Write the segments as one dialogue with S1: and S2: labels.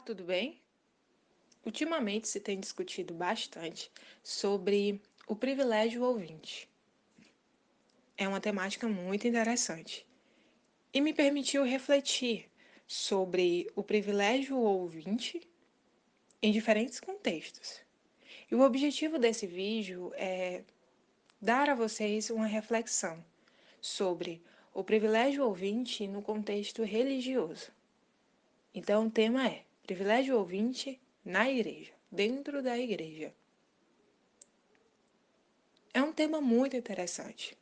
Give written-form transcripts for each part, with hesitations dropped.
S1: tudo bem? Ultimamente se tem discutido bastante sobre o privilégio ouvinte. É uma temática muito interessante e me permitiu refletir sobre o privilégio ouvinte em diferentes contextos. E o objetivo desse vídeo é dar a vocês uma reflexão sobre o privilégio ouvinte no contexto religioso. Então, o tema é privilégio ouvinte na igreja, dentro da igreja. É um tema muito interessante.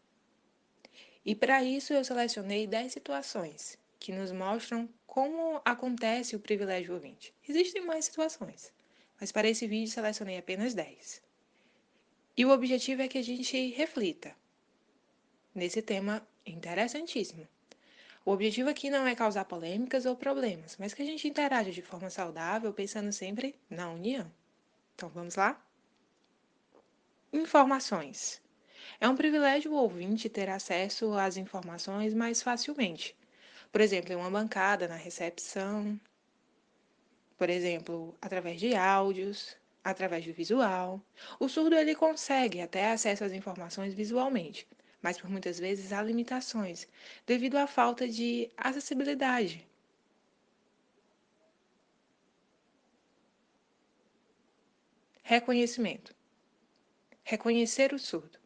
S1: E para isso eu selecionei 10 situações que nos mostram como acontece o privilégio ouvinte. Existem mais situações, mas para esse vídeo selecionei apenas 10. E o objetivo é que a gente reflita nesse tema interessantíssimo. O objetivo aqui não é causar polêmicas ou problemas, mas que a gente interaja de forma saudável, pensando sempre na união. Então vamos lá? Informações. É um privilégio o ouvinte ter acesso às informações mais facilmente. Por exemplo, em uma bancada, na recepção, por exemplo, através de áudios, através do visual. O surdo ele consegue até acesso às informações visualmente, mas por muitas vezes há limitações, devido à falta de acessibilidade. Reconhecimento. Reconhecer o surdo.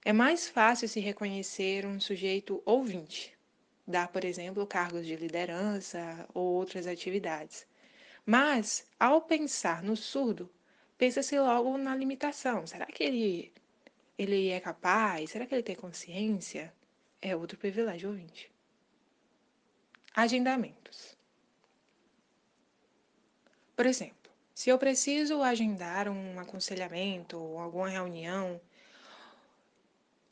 S1: É mais fácil se reconhecer um sujeito ouvinte, dar, por exemplo, cargos de liderança ou outras atividades. Mas, ao pensar no surdo, pensa-se logo na limitação. Será que ele é capaz? Será que ele tem consciência? É outro privilégio ouvinte. Agendamentos. Por exemplo, se eu preciso agendar um aconselhamento ou alguma reunião,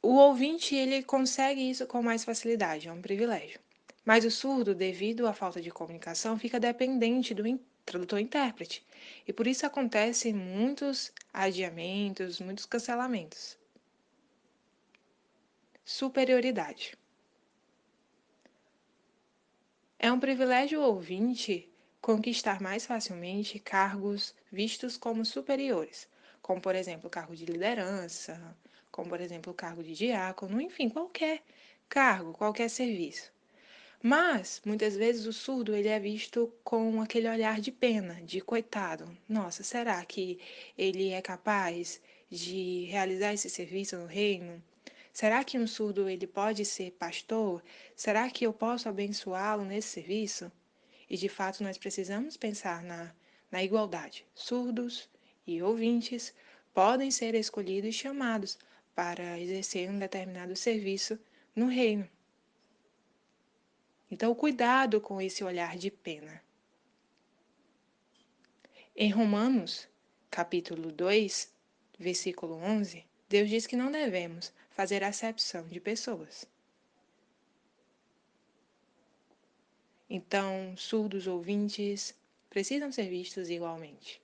S1: o ouvinte ele consegue isso com mais facilidade, é um privilégio. Mas o surdo, devido à falta de comunicação, fica dependente do tradutor-intérprete. E por isso acontecem muitos adiamentos, muitos cancelamentos. Superioridade. É um privilégio o ouvinte conquistar mais facilmente cargos vistos como superiores, como por exemplo o cargo de liderança, como por exemplo o cargo de diácono, enfim, qualquer cargo, qualquer serviço. Mas, muitas vezes, o surdo ele é visto com aquele olhar de pena, de coitado. Nossa, será que ele é capaz de realizar esse serviço no reino? Será que um surdo ele pode ser pastor? Será que eu posso abençoá-lo nesse serviço? E, de fato, nós precisamos pensar na igualdade. Surdos e ouvintes podem ser escolhidos e chamados para exercer um determinado serviço no reino. Então, cuidado com esse olhar de pena. Em Romanos, capítulo 2, versículo 11, Deus diz que não devemos fazer acepção de pessoas. Então, surdos ouvintes precisam ser vistos igualmente.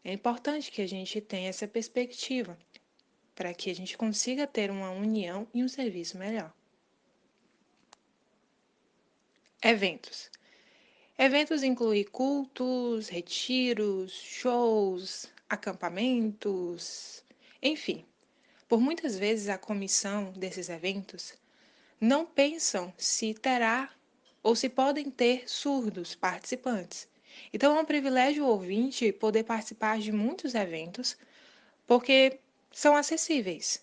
S1: É importante que a gente tenha essa perspectiva para que a gente consiga ter uma união e um serviço melhor. Eventos. Eventos incluem cultos, retiros, shows, acampamentos, enfim. Por muitas vezes a comissão desses eventos não pensam se terá ou se podem ter surdos participantes. Então é um privilégio o ouvinte poder participar de muitos eventos porque são acessíveis.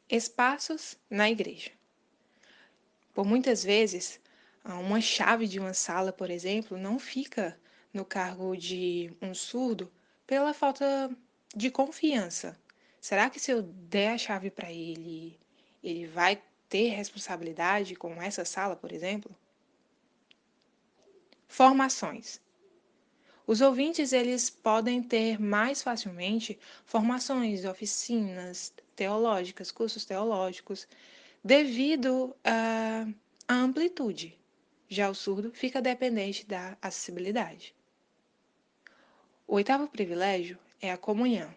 S1: Espaços na igreja. Por muitas vezes, uma chave de uma sala, por exemplo, não fica no cargo de um surdo pela falta de confiança. Será que se eu der a chave para ele, ele vai ter responsabilidade com essa sala, por exemplo? Formações. Os ouvintes eles podem ter mais facilmente formações, oficinas teológicas, cursos teológicos, devido à amplitude. Já o surdo fica dependente da acessibilidade. O oitavo privilégio é a comunhão.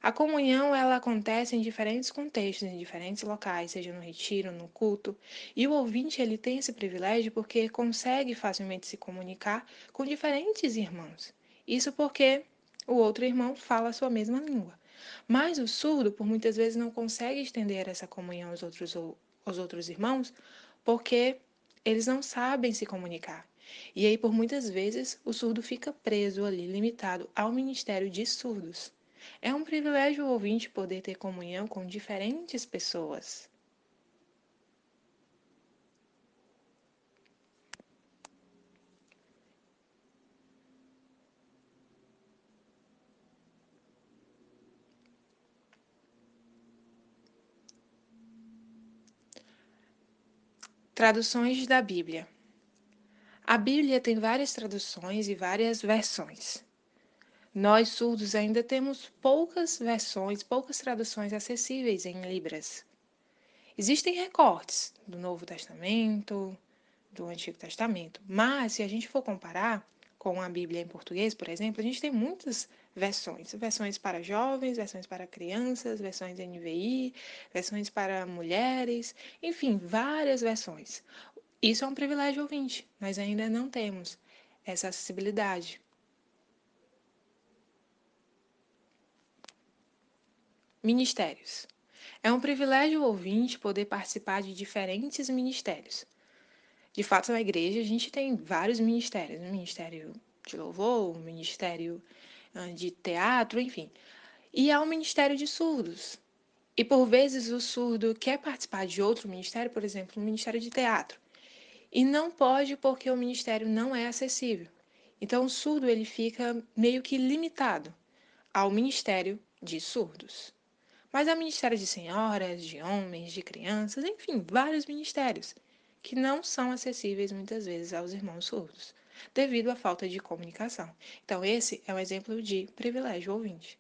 S1: A comunhão, ela acontece em diferentes contextos, em diferentes locais, seja no retiro, no culto, e o ouvinte ele tem esse privilégio porque consegue facilmente se comunicar com diferentes irmãos. Isso porque o outro irmão fala a sua mesma língua. Mas o surdo, por muitas vezes, não consegue estender essa comunhão aos outros irmãos porque eles não sabem se comunicar. E aí, por muitas vezes, o surdo fica preso ali, limitado ao ministério de surdos. É um privilégio o ouvinte poder ter comunhão com diferentes pessoas. Traduções da Bíblia. A Bíblia tem várias traduções e várias versões. Nós, surdos, ainda temos poucas versões, poucas traduções acessíveis em Libras. Existem recortes do Novo Testamento, do Antigo Testamento, mas se a gente for comparar com a Bíblia em português, por exemplo, a gente tem muitas versões. Versões para jovens, versões para crianças, versões NVI, versões para mulheres, enfim, várias versões. Isso é um privilégio ouvinte, nós ainda não temos essa acessibilidade. Ministérios. É um privilégio ouvinte poder participar de diferentes ministérios. De fato, na igreja a gente tem vários ministérios, um ministério de louvor, um ministério de teatro, enfim. E há um ministério de surdos. E por vezes o surdo quer participar de outro ministério, por exemplo, um ministério de teatro, e não pode porque o ministério não é acessível. Então o surdo ele fica meio que limitado ao ministério de surdos. Mas há ministério de senhoras, de homens, de crianças, enfim, vários ministérios que não são acessíveis muitas vezes aos irmãos surdos, devido à falta de comunicação. Então, esse é um exemplo de privilégio ouvinte.